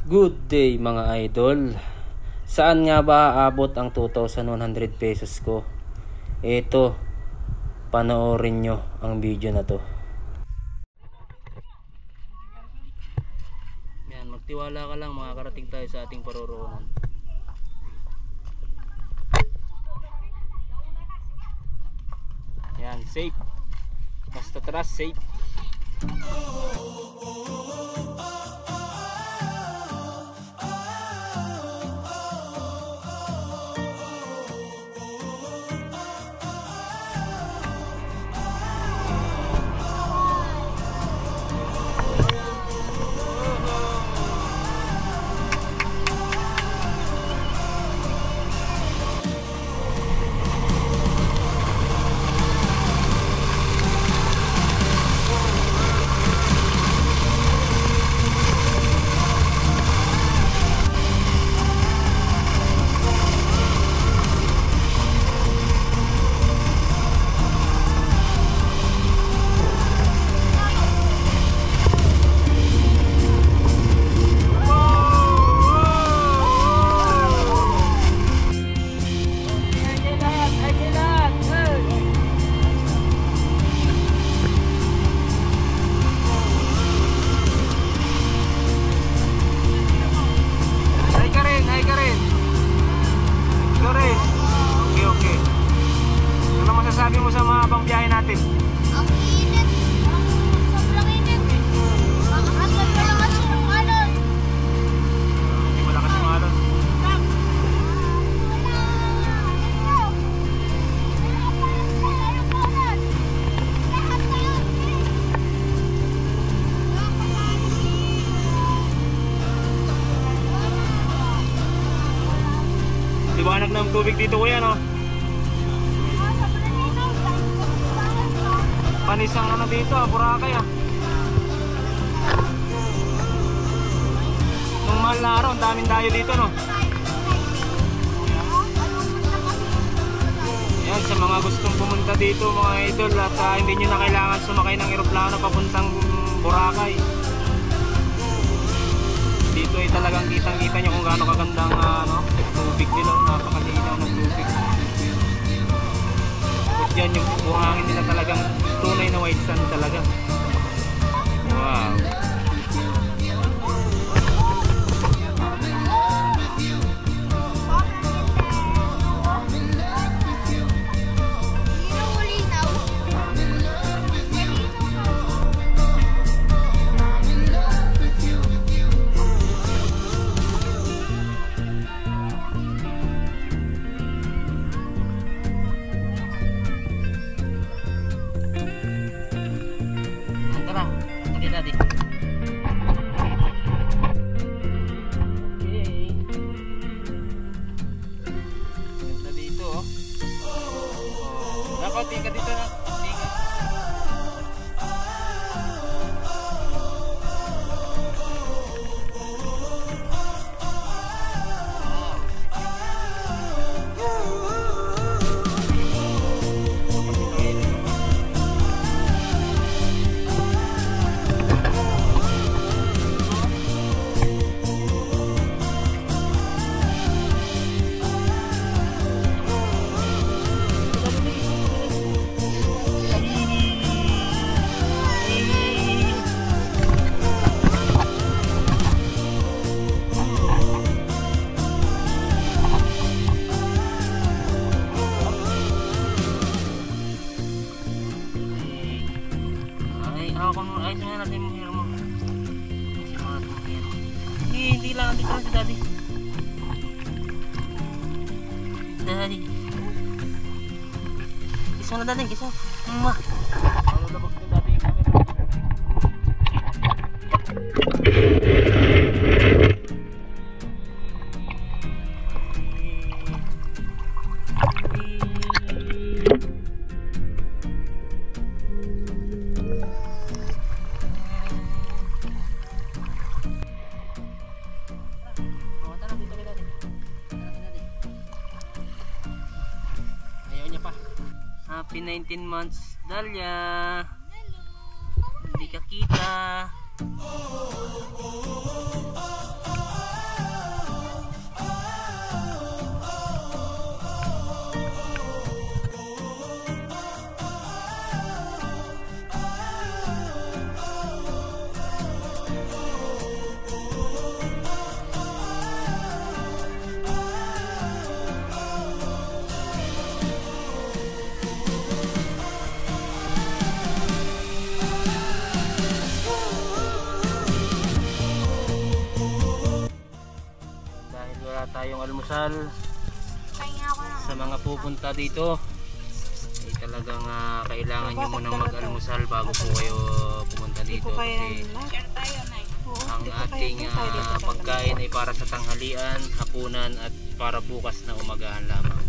Good day mga idol. Saan nga ba aabot ang 2,100 pesos ko? Ito, panoorin nyo ang video na to. Yan, magtiwala ka lang, makakarating tayo sa ating paroroonan. Yan, safe. Basta trust, safe. Sabi mo sa mahabang biyahe natin? Ang init. Sobrang init. Makakasal ka lang kasi ng alon. Hindi mo lakas yung alon. Liwanag ng tubig dito kuya, no? Panisang ano dito, Boracay ah. Nung mahal na araw, ang daming dayo dito, no? Yan, sa mga gustong pumunta dito mga idol at hindi nyo na kailangan sumakay ng eroplano papuntang Boracay. Dito ay talagang kitang-kita nyo kung gaano kagandang tubig nila, napakalinaw ng tubig. Yan yung buhangin nila talagang tunay na white sand talaga. Wow. Tingkat dito na. Tingkat. Ayos mo natin yung hair mo. Hindi lang natin si daddy. Daddy. Kiss mo na daddy, kiss mo. Ano labag na daddy yung camera. Happy 19 months, Dalia. Hindi ka kita. tayong almusal. Pahinga ako na. Sa mga pupunta dito ay talagang kailangan nyo munang mag-almusal bago po kayo pumunta dito kasi ang ating pagkain ay para sa tanghalian, hapunan at para bukas na umagahan lamang.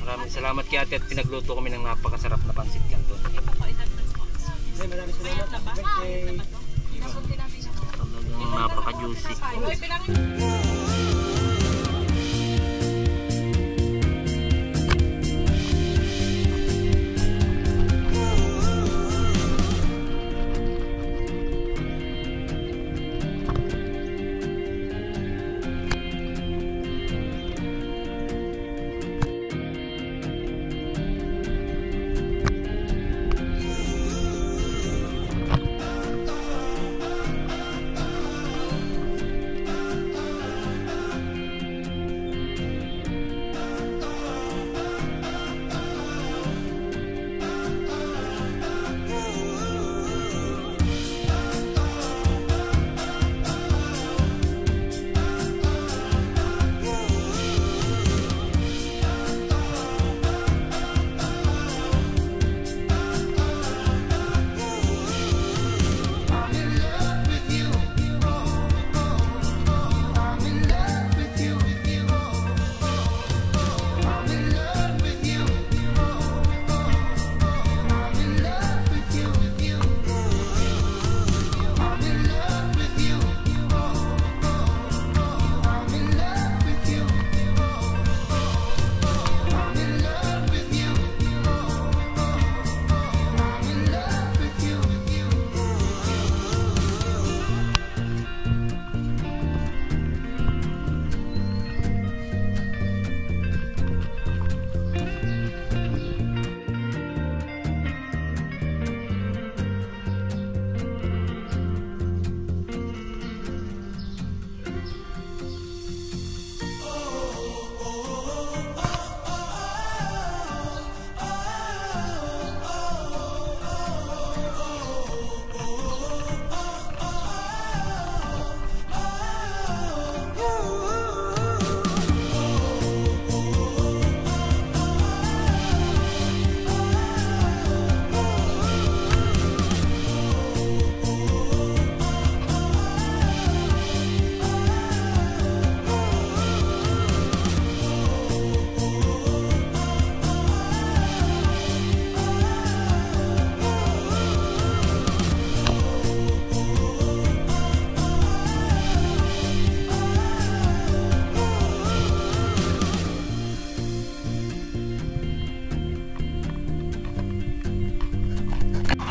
Maraming salamat kay ate at pinagluto kami ng napakasarap na pansit canton. Maraming salamat. Birthday. Talagang napaka-juicy.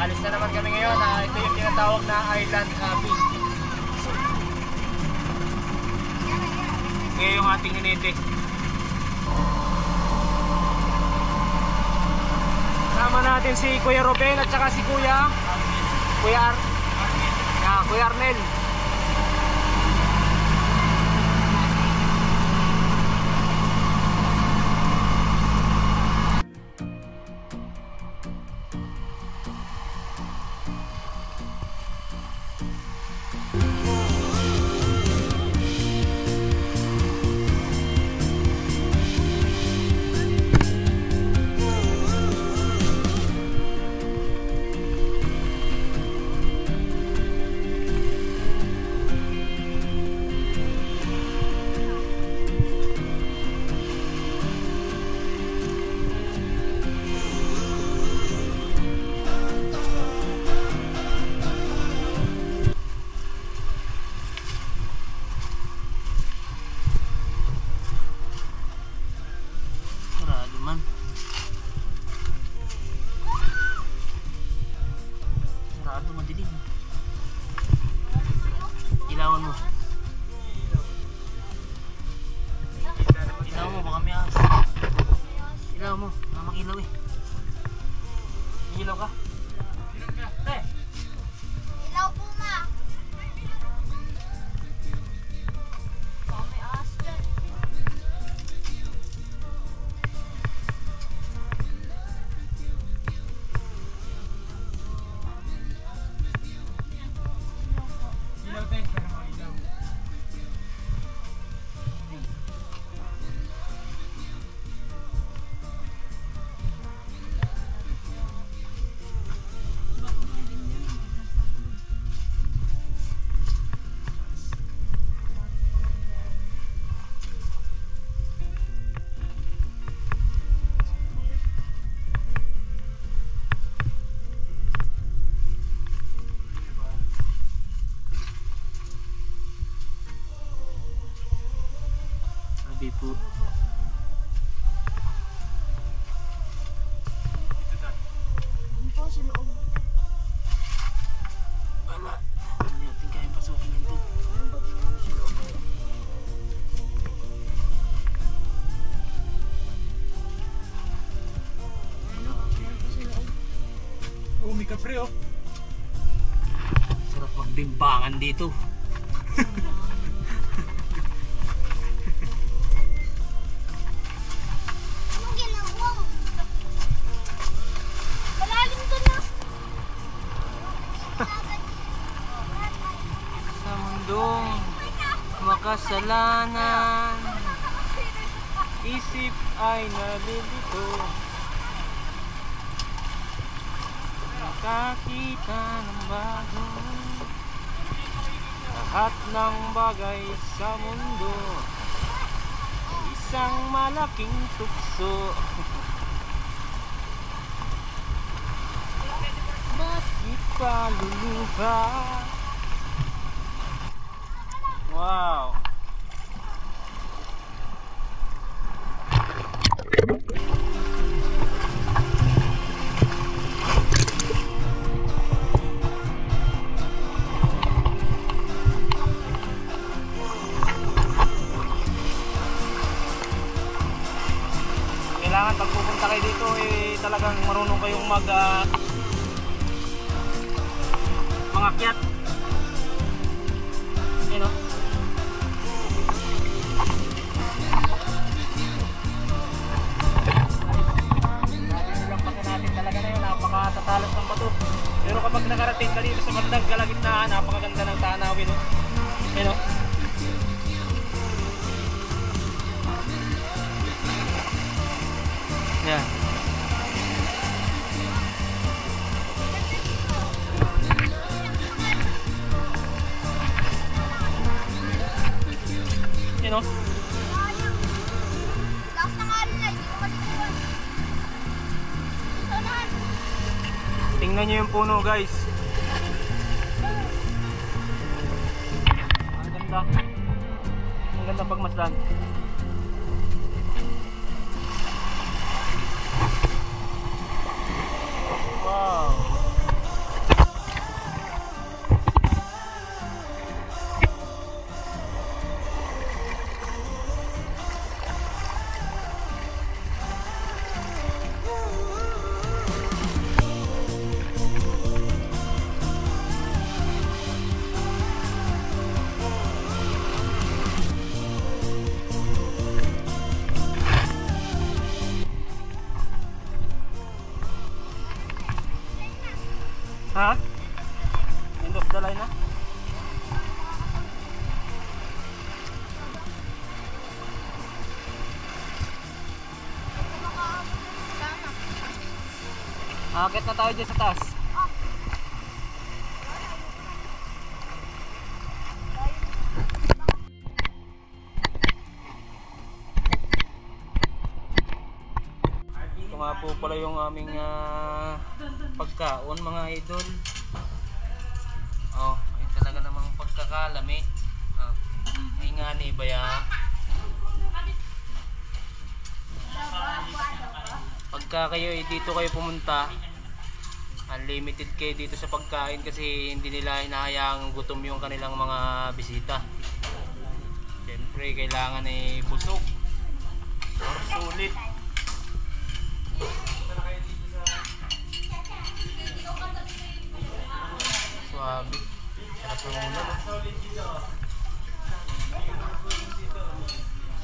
Alis na naman kami ngayon. Ito yung tinatawag na Island Cabin. Ngayon yung ating ninete. Sama natin si Kuya Robel at saka si Kuya Arnel. ikot. Hindi po sa loob. Wala. Hindi natin kaya pasukin ito. Ang bag mo sa loob. Meron po sa loob. Oh, may kapre oh. Sarap magdimbangan dito. Anong ginagawa mo? Malalim doon na. Sa mundong makasalanan, isip ay nalilito. Nakakita ng bago, lahat ng bagay sa mundo ay isang malaking tukso. Bakit pa luluha? Wow! Kailangan pag pupunta kayo dito eh talagang marunong kayong mangakyat. Yun o. Nilampasan natin talaga na yun, napakatatalas ng bato. Pero kapag nakarating ka dito sa bandang kalagitnaan, napakaganda ng tanawin o. Yun o. Yan. Yun o. Lakas ng alon na, hindi ko malikuhan. Sanahan. Tingnan nyo yung puno guys. Ang ganda. Ang ganda pagmasdan. Wow. Ha? End of the line na? Akit na tayo dyan sa taas. Ito nga po pala yung aming pagkaon mga idol. Oh, ay talaga namang pagkakalami. Ay nga ni ba ya? Pagka kayo dito kayo pumunta, unlimited kayo dito sa pagkain kasi hindi nila hinahayaang gutom yung kanilang mga bisita. Siyempre kailangan ay busog or sulit. Suwabe. Sarap ng ulam.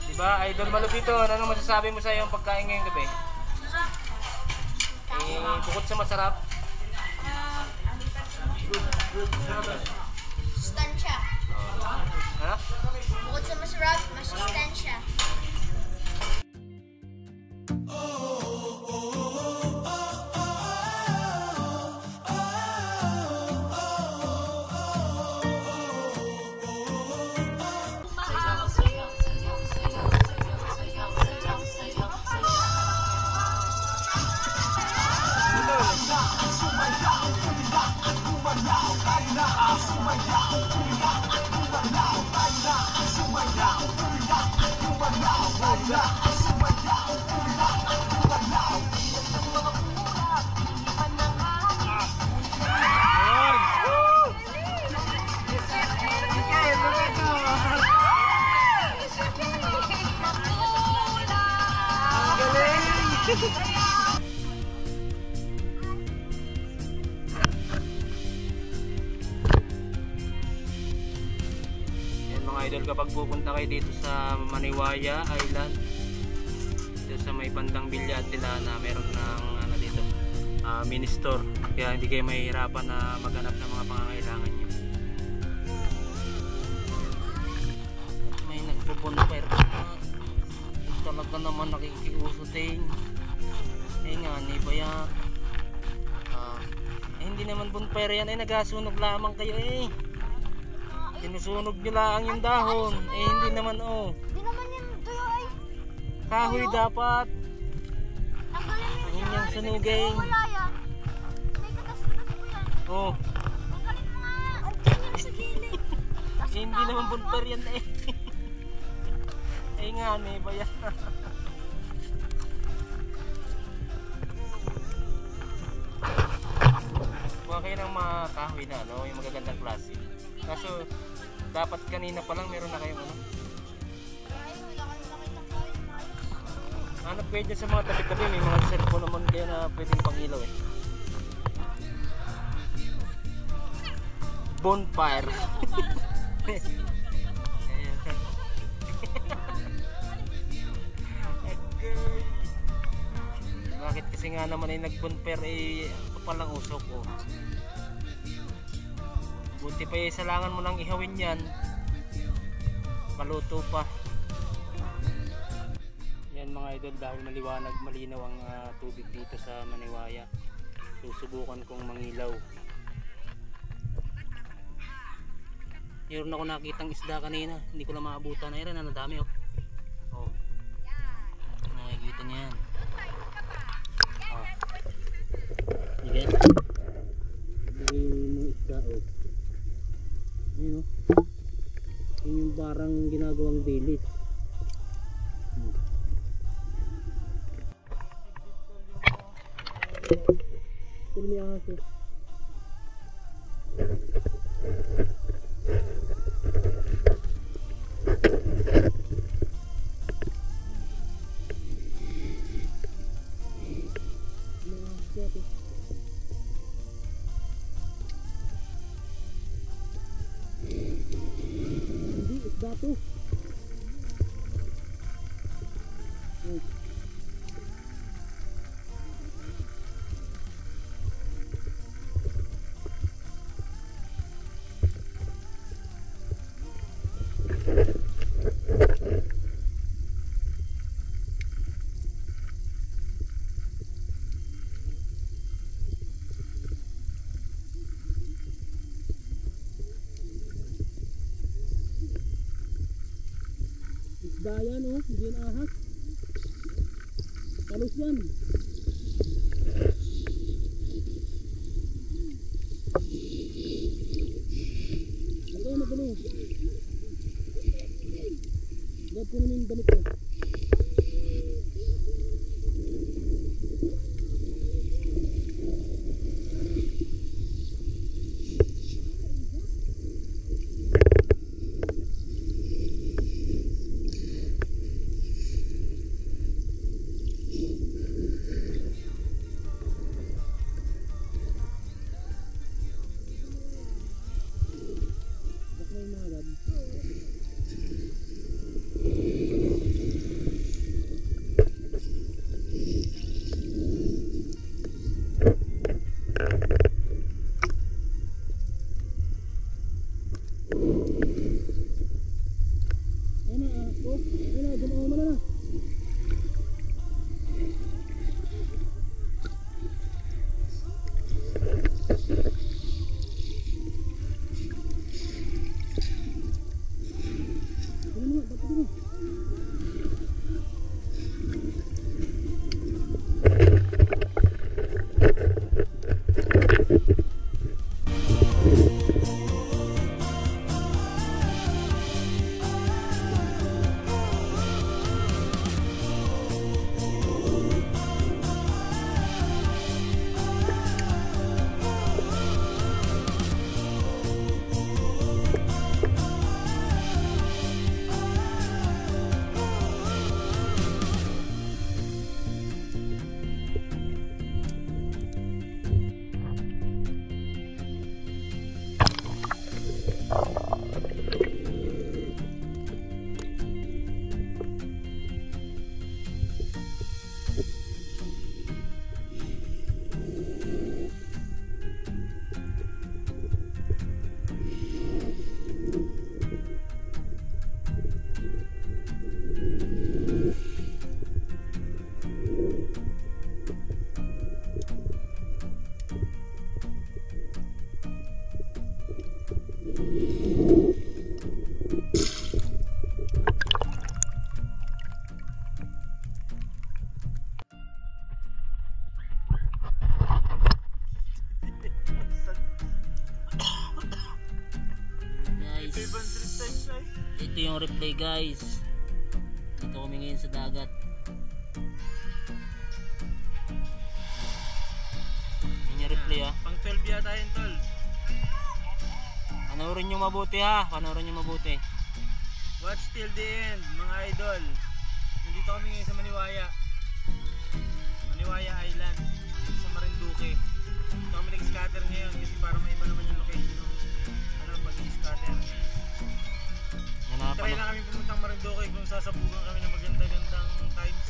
Diba, Idol Malupito, ano masasabi mo sa iyong pagkain ngayong gabi? Eh, bukod sa masarap, Sustansya. ha? Bukod sa masarap, masustansya. Yan mga idol, kapag pupunta kayo dito sa Maniwaya Island, dito sa may bandang Bilya at Tilana, meron ng ano dito, mini store, kaya hindi kayo mahihirapan na maghanap ng mga pangangailangan nyo. May nagpo-bonfire talaga naman, nakikiusutin. Nga ni baya hindi naman bonfire yan, nagasunog lamang kayo sinusunog nyo lang yung dahon hindi naman Di naman yung tuyo ay kahoy dapat tanggalin mo yung sunugin. wala yan. May katas-katas po yan. Tanggalin mo nga. Andiyan yan sa gilid. Hindi naman bonfire yan nga ni baya. Kuha kayo ng mga kahoy na yung magagandang klase. Kaso dapat kanina pa lang meron na kayong hanap kayo dyan sa mga tabi-tabi, may mga cellphone naman kayo na pwedeng pangilaw bonfire. Bakit kasi nga naman ay nag-bonfire ito palang usok buti pa salangan mo lang ihawin yan, maluto pa yan mga idol. Dahil malinaw ang tubig dito sa Maniwaya, susubukan kong mangilaw. Meron ako nakitang isda kanina, hindi ko lang maabutan na yan, dami nakikita niya yan. Sige. Yung isda ayun yun yung parang ginagawang dilis. May ahas hindi isda to. Isda yan hindi yan ahas. Talos yan. Ito na gano'n. Dahil po namin damit ko. Guys, ito yung replay guys. Dito kami ngayon sa dagat. Yan yung replay ha. Pang 12 yata yun, tol. Panoorin nyo mabuti ha. Panoorin nyo mabuti. Watch till the end, mga idol. Nandito kami ngayon sa Maniwaya. Maniwaya Island. Sa Marinduque. Dito kami nag-scatter ngayon kasi para maiba naman yung location ng pag-scatter. Try na kami pumuntang Marinduque kung sasabugan kami ng maganda-gandang times.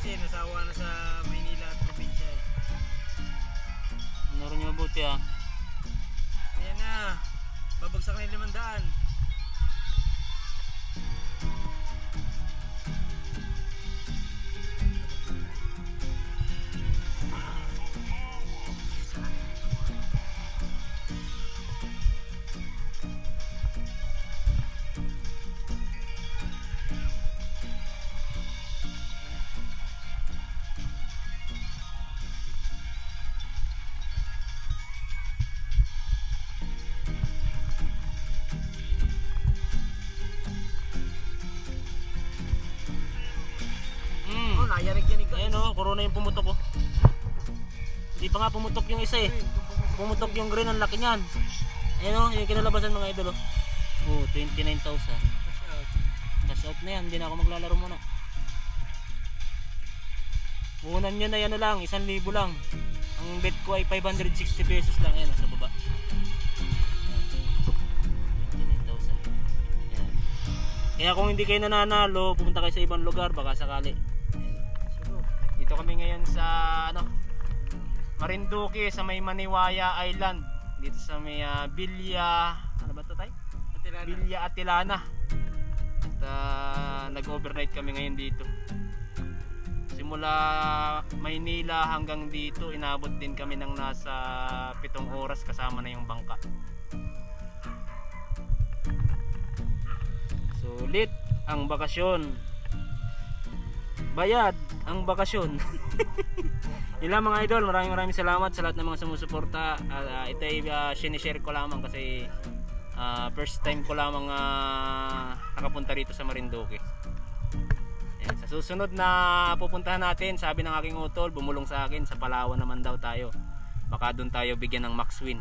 Kasi nasawa na sa Maynila at probinsya eh. Panoorin nyo mabuti ha. Ayan na. Babagsak na yung 500. Yanig-yanig ka. Ayan o, corona yung pumutok o. Hindi pa nga pumutok yung isa eh. Pumutok yung green, ang laki niyan. Ayan o, yung kinalabasan mga idol o. Oh, 29,000. Cash out na yan, hindi na ako maglalaro muna. Puhunan nyo na yan lang, 1,000 lang. Ang bet ko ay 560 pesos lang. Ayan o, sa baba. 29,000. Ayan. Kaya kung hindi kayo nananalo, pumunta kayo sa ibang lugar, baka sakali. Dito kami ngayon sa Marinduque, sa may Maniwaya Island. Dito sa may Bilya, ano ba ito tayo? Bilya Atilana. At nag-overnight kami ngayon dito. Simula Maynila hanggang dito, inabot din kami ng nasa 7 oras kasama na yung bangka. Sulit ang bakasyon. Bayad ang bakasyon. Yun lang mga idol, maraming salamat sa lahat ng mga sumusuporta. Ito ay sinishare ko lamang kasi first time ko lamang nakapunta rito sa Marinduque. Ayan, sa susunod na pupuntahan natin, sabi ng aking utol, bumulong sa akin, sa Palawan naman daw tayo. Baka doon tayo bigyan ng max win.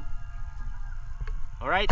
Alright.